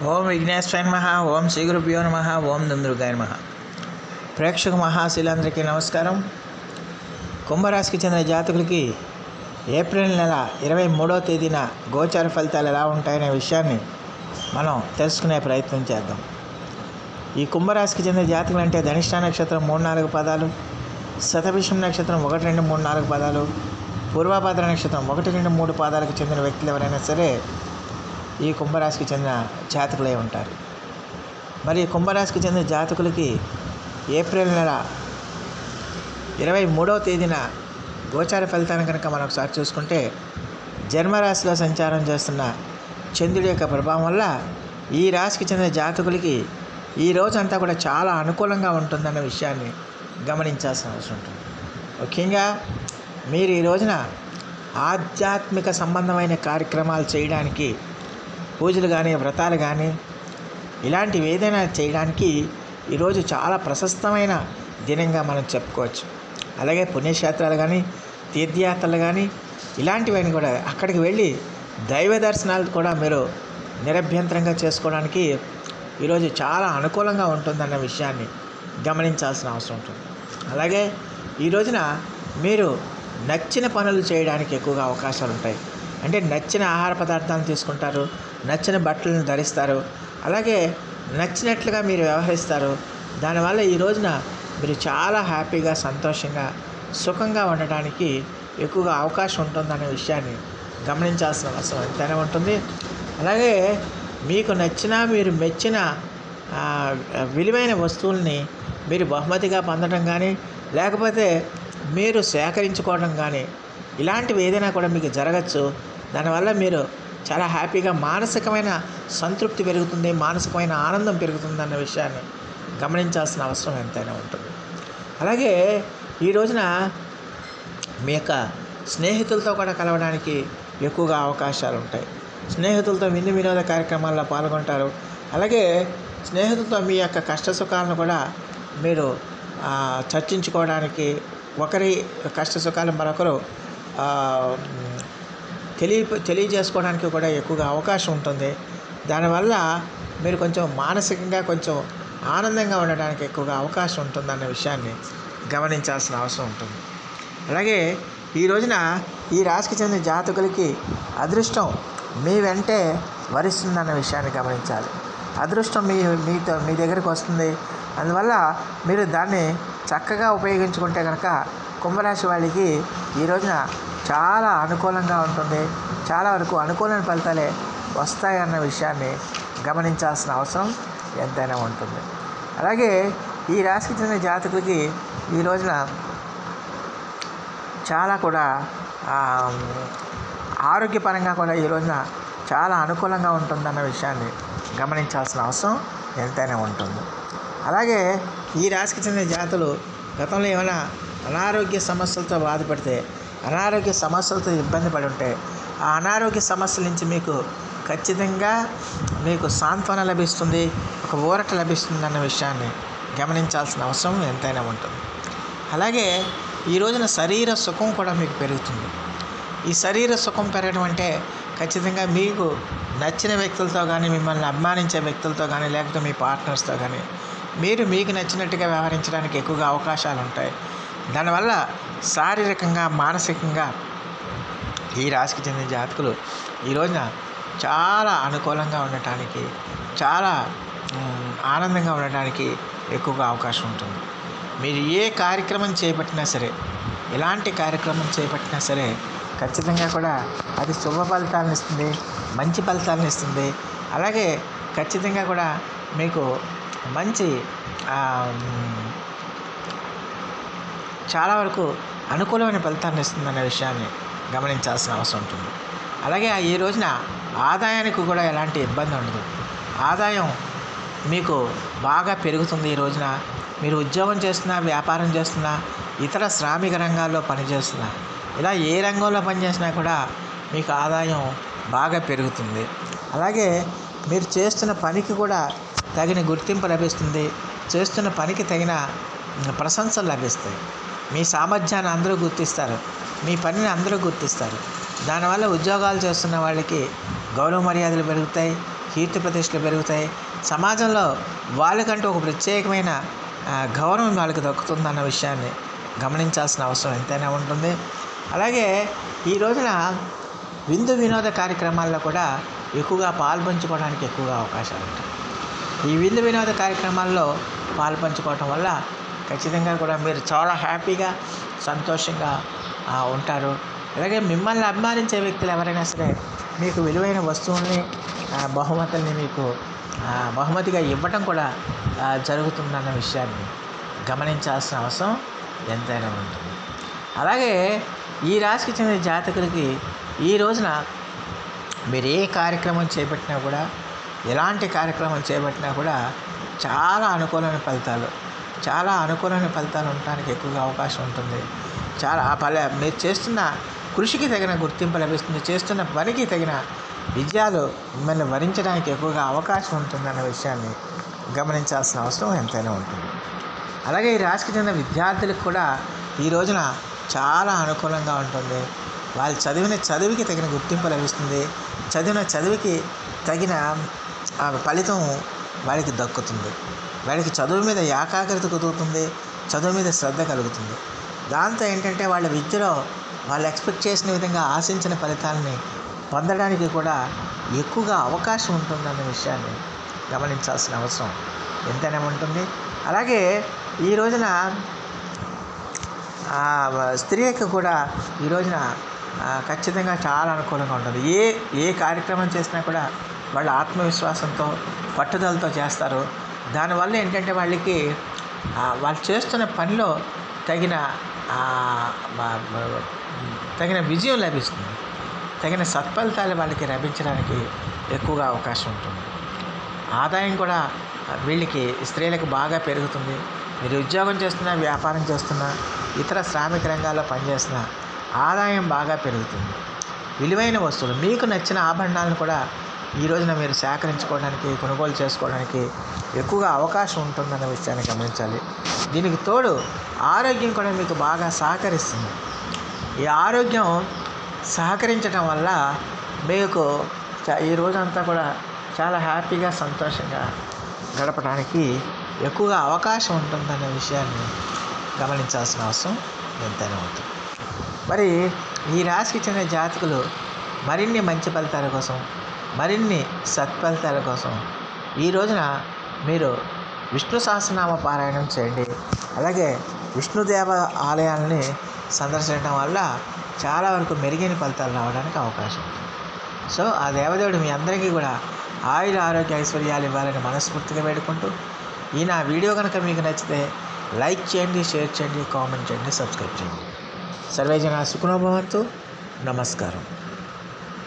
ఓం విఘ్నేశ్వరాయ నమః. ఓం శ్రీ గురుభ్యో నమః. ఓం దుందుర్గాయ నమః. ప్రేక్షక మహాశీలందరికీ నమస్కారం. కుంభరాశికి చెందిన జాతకులకి ఏప్రిల్ నెల 23వ తేదీన గోచార ఫలితాలు ఎలా ఉంటాయనే విషయాన్ని మనం తెలుసుకునే ప్రయత్నం చేద్దాం. ఈ కుంభరాశికి చెందిన జాతకులు అంటే ధనిష్ఠా నక్షత్రం 3-4 పదాలు, శతభిషం నక్షత్రం 1-2-3-4 పదాలు, పూర్వభద్ర నక్షత్రం 1-2-3 పాదాలకు చెందిన వ్యక్తులు ఎవరైనా సరే ఈ కుంభరాశికి చెందిన జాతకులే ఉంటారు. మరి కుంభరాశికి చెందిన జాతకులకి ఏప్రిల్ నెల 23వ తేదీన గోచార ఫలితాన్ని కనుక మనం ఒకసారి చూసుకుంటే, జన్మరాశిలో సంచారం చేస్తున్న చంద్రుడి యొక్క ప్రభావం వల్ల ఈ రాశికి చెందిన జాతకులకి ఈ రోజంతా కూడా చాలా అనుకూలంగా ఉంటుందన్న విషయాన్ని గమనించాల్సిన అవసరం ఉంటుంది. ముఖ్యంగా మీరు ఈ రోజున ఆధ్యాత్మిక సంబంధమైన కార్యక్రమాలు చేయడానికి, పూజలు కానీ వ్రతాలు కానీ ఇలాంటివి ఏదైనా చేయడానికి ఈరోజు చాలా ప్రశస్తమైన దినంగా మనం చెప్పుకోవచ్చు. అలాగే పుణ్యక్షేత్రాలు కానీ తీర్థయాత్రలు కానీ ఇలాంటివన్నీ కూడా అక్కడికి వెళ్ళి దైవ దర్శనాలు కూడా మీరు నిరభ్యంతరంగా చేసుకోవడానికి ఈరోజు చాలా అనుకూలంగా ఉంటుందన్న విషయాన్ని గమనించాల్సిన అవసరం ఉంటుంది. అలాగే ఈ రోజున మీరు నచ్చిన పనులు చేయడానికి ఎక్కువగా అవకాశాలు ఉంటాయి. అంటే నచ్చిన ఆహార పదార్థాలను తీసుకుంటారు, నచ్చిన బట్టలను ధరిస్తారు, అలాగే నచ్చినట్లుగా మీరు వ్యవహరిస్తారు. దానివల్ల ఈ రోజున మీరు చాలా హ్యాపీగా, సంతోషంగా, సుఖంగా ఉండటానికి ఎక్కువగా అవకాశం ఉంటుందనే విషయాన్ని గమనించాల్సిన అవసరం ఎంతైనా ఉంటుంది. అలాగే మీకు నచ్చిన, మీరు మెచ్చిన విలువైన వస్తువుల్ని మీరు బహుమతిగా పొందడం కానీ, లేకపోతే మీరు సేకరించుకోవడం కానీ ఇలాంటివి ఏదైనా కూడా మీకు జరగచ్చు. దానివల్ల మీరు చాలా హ్యాపీగా, మానసికమైన సంతృప్తి పెరుగుతుంది, మానసికమైన ఆనందం పెరుగుతుంది అన్న విషయాన్ని గమనించాల్సిన అవసరం ఎంతైనా ఉంటుంది. అలాగే ఈ రోజున మీ యొక్క స్నేహితులతో కూడా కలవడానికి ఎక్కువగా అవకాశాలు ఉంటాయి. స్నేహితులతో వినోద కార్యక్రమాల్లో పాల్గొంటారు. అలాగే స్నేహితులతో మీ యొక్క కష్ట సుఖాలను కూడా మీరు చర్చించుకోవడానికి, ఒకరి కష్ట సుఖాలు మరొకరు తెలియజేసుకోవడానికి కూడా ఎక్కువగా అవకాశం ఉంటుంది. దానివల్ల మీరు కొంచెం మానసికంగా కొంచెం ఆనందంగా ఉండడానికి ఎక్కువగా అవకాశం ఉంటుందన్న విషయాన్ని గమనించాల్సిన అవసరం ఉంటుంది. అలాగే ఈ రోజున ఈ రాశికి చెందిన జాతకులకి అదృష్టం మీ వెంటే వరిస్తుందన్న విషయాన్ని గమనించాలి. అదృష్టం మీ దగ్గరికి వస్తుంది. అందువల్ల మీరు దాన్ని చక్కగా ఉపయోగించుకుంటే కనుక కుంభరాశి వాళ్ళకి ఈ రోజున చాలా అనుకూలంగా ఉంటుంది. చాలా వరకు అనుకూలమైన ఫలితాలే వస్తాయన్న విషయాన్ని గమనించాల్సిన అవసరం ఎంతైనా ఉంటుంది. అలాగే ఈ రాశికి చెందిన జాతకులకి ఈ రోజున చాలా కూడా ఆరోగ్యపరంగా కూడా ఈ రోజున చాలా అనుకూలంగా ఉంటుందన్న విషయాన్ని గమనించాల్సిన అవసరం ఎంతైనా ఉంటుంది. అలాగే ఈ రాశికి చెందిన జాతులు గతంలో ఏమైనా అనారోగ్య సమస్యలతో బాధపడితే, అనారోగ్య సమస్యలతో ఇబ్బంది పడి ఉంటే, ఆ అనారోగ్య సమస్యల నుంచి మీకు ఖచ్చితంగా మీకు సాంత్వన లభిస్తుంది, ఒక ఊరట లభిస్తుంది అన్న విషయాన్ని గమనించాల్సిన అవసరం ఎంతైనా ఉంటుంది. అలాగే ఈ రోజున శరీర సుఖం కూడా మీకు పెరుగుతుంది. ఈ శరీర సుఖం పెరగడం అంటే ఖచ్చితంగా మీకు నచ్చిన వ్యక్తులతో కానీ, మిమ్మల్ని అభిమానించే వ్యక్తులతో కానీ, లేకపోతే మీ పార్ట్నర్స్తో కానీ మీకు నచ్చినట్టుగా వ్యవహరించడానికి ఎక్కువగా అవకాశాలు ఉంటాయి. దానివల్ల శారీరకంగా, మానసికంగా ఈ రాశికి చెందిన జాతకులు ఈ రోజున చాలా అనుకూలంగా ఉండటానికి, చాలా ఆనందంగా ఉండటానికి ఎక్కువగా అవకాశం ఉంటుంది. మీరు ఏ కార్యక్రమం చేపట్టినా సరే, ఎలాంటి కార్యక్రమం చేపట్టినా సరే ఖచ్చితంగా కూడా అది శుభ ఫలితాలను ఇస్తుంది, మంచి ఫలితాలను ఇస్తుంది. అలాగే ఖచ్చితంగా కూడా మీకు మంచి చాలా వరకు అనుకూలమైన ఫలితాన్ని ఇస్తుందనే విషయాన్ని గమనించాల్సిన అవసరం ఉంటుంది. అలాగే ఈ రోజున ఆదాయానికి కూడా ఎలాంటి ఇబ్బంది ఉండదు. ఆదాయం మీకు బాగా పెరుగుతుంది. ఈ రోజున మీరు ఉద్యోగం చేస్తున్నా, వ్యాపారం చేస్తున్నా, ఇతర శ్రామిక రంగాల్లో పనిచేస్తున్నా, ఇలా ఏ రంగంలో పనిచేసినా కూడా మీకు ఆదాయం బాగా పెరుగుతుంది. అలాగే మీరు చేస్తున్న పనికి కూడా తగిన గుర్తింపు లభిస్తుంది. చేస్తున్న పనికి తగిన ప్రశంసలు లభిస్తాయి. మీ సామర్థ్యాన్ని అందరూ గుర్తిస్తారు, మీ పనిని అందరూ గుర్తిస్తారు. దానివల్ల ఉద్యోగాలు చేస్తున్న వాళ్ళకి గౌరవ మర్యాదలు పెరుగుతాయి, కీర్తి ప్రతిష్టలు పెరుగుతాయి. సమాజంలో వాళ్ళకంటూ ఒక ప్రత్యేకమైన గౌరవం వాళ్ళకి దక్కుతుందన్న విషయాన్ని గమనించాల్సిన అవసరం ఎంతైనా ఉంటుంది. అలాగే ఈ రోజున విందు వినోద కార్యక్రమాల్లో కూడా ఎక్కువగా పాల్పంచుకోవడానికి ఎక్కువగా అవకాశాలు ఉంటాయి. ఈ విందు వినోద కార్యక్రమాల్లో పాల్పంచుకోవటం వల్ల ఖచ్చితంగా కూడా మీరు చాలా హ్యాపీగా సంతోషంగా ఉంటారు. అలాగే మిమ్మల్ని అభిమానించే వ్యక్తులు ఎవరైనా సరే మీకు విలువైన వస్తువుల్ని బహుమతుల్ని మీకు బహుమతిగా ఇవ్వటం కూడా జరుగుతుందన్న విషయాన్ని గమనించాల్సిన అవసరం ఎంతైనా ఉంటుంది. అలాగే ఈ రాశికి చెందిన జాతకులకి ఈ రోజున మీరు ఏ కార్యక్రమం చేపట్టినా కూడా, ఎలాంటి కార్యక్రమం చేపట్టినా కూడా చాలా అనుకూలమైన ఫలితాలు ఉండడానికి ఎక్కువగా అవకాశం ఉంటుంది. మీరు చేస్తున్న కృషికి తగిన గుర్తింపు లభిస్తుంది. చేస్తున్న పనికి తగిన విజయాలు మిమ్మల్ని వరించడానికి ఎక్కువగా అవకాశం ఉంటుందన్న విషయాన్ని గమనించాల్సిన అవసరం ఎంతైనా ఉంటుంది. అలాగే ఈ రాశికి చెందిన విద్యార్థులకు కూడా ఈ రోజున చాలా అనుకూలంగా ఉంటుంది. వాళ్ళు చదివికి తగిన గుర్తింపు లభిస్తుంది. చదివికి తగిన ఫలితం వారికి దక్కుతుంది. వారికి చదువు మీద ఏకాగ్రత కుదురుతుంది. చదువు మీద శ్రద్ధ కలుగుతుంది. దాంతో ఏంటంటే వాళ్ళ విద్యలో వాళ్ళు ఎక్స్పెక్ట్ చేసిన విధంగా ఆశించిన ఫలితాలని పొందడానికి కూడా ఎక్కువగా అవకాశం ఉంటుందన్న విషయాన్ని గమనించాల్సిన అవసరం ఎంతైనా ఉంటుంది. అలాగే ఈ రోజున స్త్రీలకు కూడా ఈ రోజున ఖచ్చితంగా చాలా అనుకూలంగా ఉంటుంది. ఏ కార్యక్రమం చేసినా కూడా వాళ్ళు ఆత్మవిశ్వాసంతో పట్టుదలతో చేస్తారు. దానివల్ల ఏంటంటే వాళ్ళకి వాళ్ళు చేస్తున్న పనిలో తగిన విజయం లభిస్తుంది. తగిన సత్ఫలితాలు వాళ్ళకి లభించడానికి ఎక్కువగా అవకాశం ఉంటుంది. ఆదాయం కూడా వీళ్ళకి స్త్రీలకు బాగా పెరుగుతుంది. మీరు ఉద్యోగం చేస్తున్నా, వ్యాపారం చేస్తున్నా, ఇతర శ్రామిక రంగాల్లో పనిచేస్తున్నా ఆదాయం బాగా పెరుగుతుంది. విలువైన వస్తువులు, మీకు నచ్చిన ఆభరణాలను కూడా ఈ రోజున మీరు సేకరించుకోవడానికి, కొనుగోలు చేసుకోవడానికి ఎక్కువగా అవకాశం ఉంటుందన్న విషయాన్ని గమనించాలి. దీనికి తోడు ఆరోగ్యం కూడా మీకు బాగా సహకరిస్తుంది. ఈ ఆరోగ్యం సహకరించడం వల్ల మీకు ఈ రోజంతా కూడా చాలా హ్యాపీగా సంతోషంగా గడపడానికి ఎక్కువగా అవకాశం ఉంటుందన్న విషయాన్ని గమనించాల్సిన అవసరం ఎంతైనా ఉంటుంది. మరి ఈ రాశికి చెందిన జాతకులు మరిన్ని మంచి ఫలితాల కోసం, మరిన్ని సత్ఫలితాల కోసం ఈ రోజున మీరు విష్ణు సహస్రనామ పారాయణం చేయండి. అలాగే విష్ణుదేవ ఆలయాలని సందర్శించడం వల్ల చాలా వరకు మెరుగైన ఫలితాలు రావడానికి అవకాశం ఉంది. సో ఆ దేవదేవుడు మీ అందరికీ కూడా ఆయుర ఆరోగ్య ఐశ్వర్యాలు ఇవ్వాలని మనస్ఫూర్తిగా వేడుకుంటూ, ఈ నా వీడియో కనుక మీకు నచ్చితే లైక్ చేయండి, షేర్ చేయండి, కామెంట్ చేయండి, సబ్స్క్రైబ్ చేయండి. సర్వే జనా సుఖినో భవంతు. నమస్కారం.